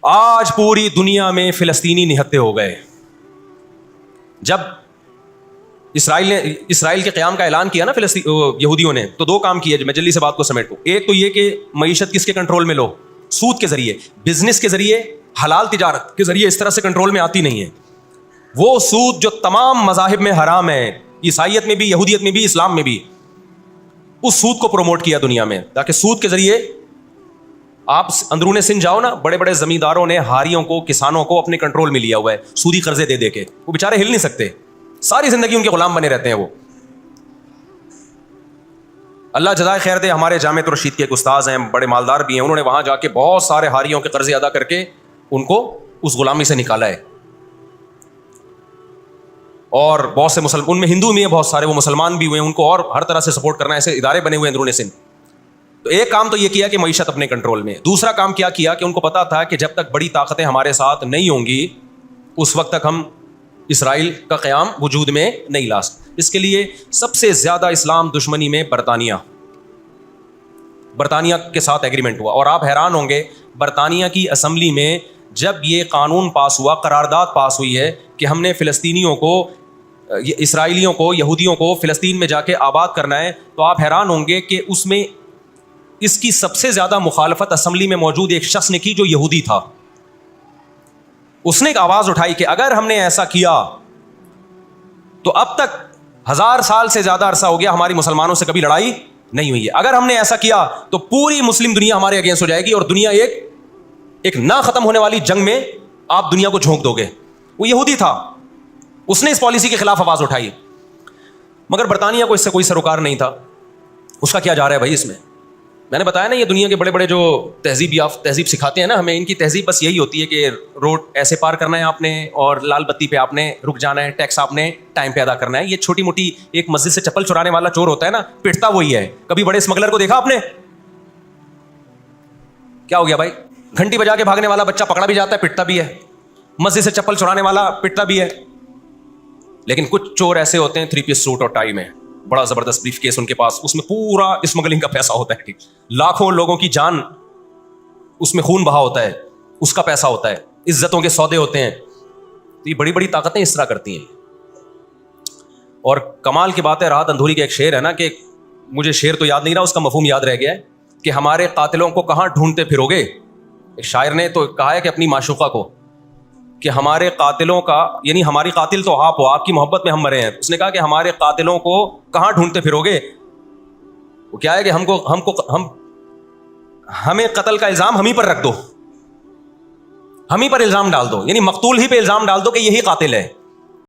آج پوری دنیا میں فلسطینی نہتے ہو گئے. جب اسرائیل کے قیام کا اعلان کیا نا یہودیوں نے, تو دو کام کیے. میں جلدی سے بات کو سمیٹ دوں. ایک تو یہ کہ معیشت کس کے کنٹرول میں لو, سود کے ذریعے, بزنس کے ذریعے, حلال تجارت کے ذریعے, اس طرح سے کنٹرول میں آتی نہیں ہے. وہ سود جو تمام مذاہب میں حرام ہے, عیسائیت میں بھی, یہودیت میں بھی, اسلام میں بھی, اس سود کو پروموٹ کیا دنیا میں, تاکہ سود کے ذریعے آپ اندرون سندھ جاؤ نا, بڑے بڑے زمینداروں نے ہاریوں کو, کسانوں کو اپنے کنٹرول میں لیا ہوا ہے سودی قرضے دے دے کے. وہ بیچارے ہل نہیں سکتے, ساری زندگی ان کے غلام بنے رہتے ہیں وہ. اللہ جزائے خیر دے, ہمارے جامعہ الرشید کے ایک استاذ ہیں, بڑے مالدار بھی ہیں, انہوں نے وہاں جا کے بہت سارے ہاریوں کے قرضے ادا کر کے ان کو اس غلامی سے نکالا ہے. اور بہت سے ان میں ہندو بھی ہیں بہت سارے, وہ مسلمان بھی ہوئے ہیں, ان کو اور ہر طرح سے سپورٹ کرنا, ایسے ادارے بنے ہوئے ہیں اندرون سندھ. تو ایک کام تو یہ کیا کہ معیشت اپنے کنٹرول میں. دوسرا کام کیا کہ ان کو پتا تھا کہ جب تک بڑی طاقتیں ہمارے ساتھ نہیں ہوں گی اس وقت تک ہم اسرائیل کا قیام وجود میں نہیں لا سکتے. اس کے لیے سب سے زیادہ اسلام دشمنی میں برطانیہ کے ساتھ ایگریمنٹ ہوا. اور آپ حیران ہوں گے, برطانیہ کی اسمبلی میں جب یہ قانون پاس ہوا, قرارداد پاس ہوئی ہے کہ ہم نے فلسطینیوں کو, اسرائیلیوں کو, یہودیوں کو فلسطین میں جا کے آباد کرنا ہے, تو آپ حیران ہوں گے کہ اس میں اس کی سب سے زیادہ مخالفت اسمبلی میں موجود ایک شخص نے کی جو یہودی تھا. اس نے ایک آواز اٹھائی کہ اگر ہم نے ایسا کیا تو اب تک 1000 سال سے زیادہ عرصہ ہو گیا ہماری مسلمانوں سے کبھی لڑائی نہیں ہوئی ہے. اگر ہم نے ایسا کیا تو پوری مسلم دنیا ہمارے اگینسٹ ہو جائے گی اور دنیا ایک نہ ختم ہونے والی جنگ میں آپ دنیا کو جھونک دو گے. وہ یہودی تھا, اس نے اس پالیسی کے خلاف آواز اٹھائی. مگر برطانیہ کو اس سے کوئی سروکار نہیں تھا. اس کا کیا جا رہا ہے بھائی اس میں نے بتایا نا, یہ دنیا کے بڑے بڑے جو تہذیب سکھاتے ہیں نا ہمیں, ان کی تہذیب بس یہی ہوتی ہے کہ روڈ ایسے پار کرنا ہے آپ نے, اور لال بتی پہ آپ نے رک جانا ہے, ٹیکس آپ نے ٹائم پہ ادا کرنا ہے. یہ چھوٹی موٹی, ایک مسجد سے چپل چرانے والا چور ہوتا ہے نا, پٹتا وہی ہے. کبھی بڑے اسمگلر کو دیکھا آپ نے؟ کیا ہو گیا بھائی, گھنٹی بجا کے بھاگنے والا بچہ پکڑا بھی جاتا ہے, پٹتا بھی ہے. مسجد سے چپل چرانے والا پٹتا بھی ہے. لیکن کچھ چور ایسے ہوتے ہیں 3 پیس سوٹ اور ٹائی میں, بڑا زبردست بریف کیس ان کے پاس, اس میں پورا اسمگلنگ کا پیسہ ہوتا ہے, لاکھوں لوگوں کی جان اس میں خون بہا ہوتا ہے, اس کا پیسہ ہوتا ہے, عزتوں کے سودے ہوتے ہیں. تو یہ بڑی بڑی طاقتیں اس طرح کرتی ہیں. اور کمال کی بات ہے, راحت اندھوری کا ایک شعر ہے نا, کہ مجھے شعر تو یاد نہیں رہا, اس کا مفہوم یاد رہ گیا ہے, کہ ہمارے قاتلوں کو کہاں ڈھونڈتے پھرو گے. ایک شاعر نے تو کہا ہے کہ اپنی معشوقہ کو, کہ ہمارے قاتلوں کا, یعنی ہماری قاتل تو آپ ہو, آپ کی محبت میں ہم مرے ہیں. اس نے کہا کہ ہمارے قاتلوں کو کہاں ڈھونڈتے پھرو گے. وہ کیا ہے کہ ہمیں قتل کا الزام ہم ہی پر رکھ دو, ہم ہی پر الزام ڈال دو, یعنی مقتول ہی پہ الزام ڈال دو کہ یہی قاتل ہے.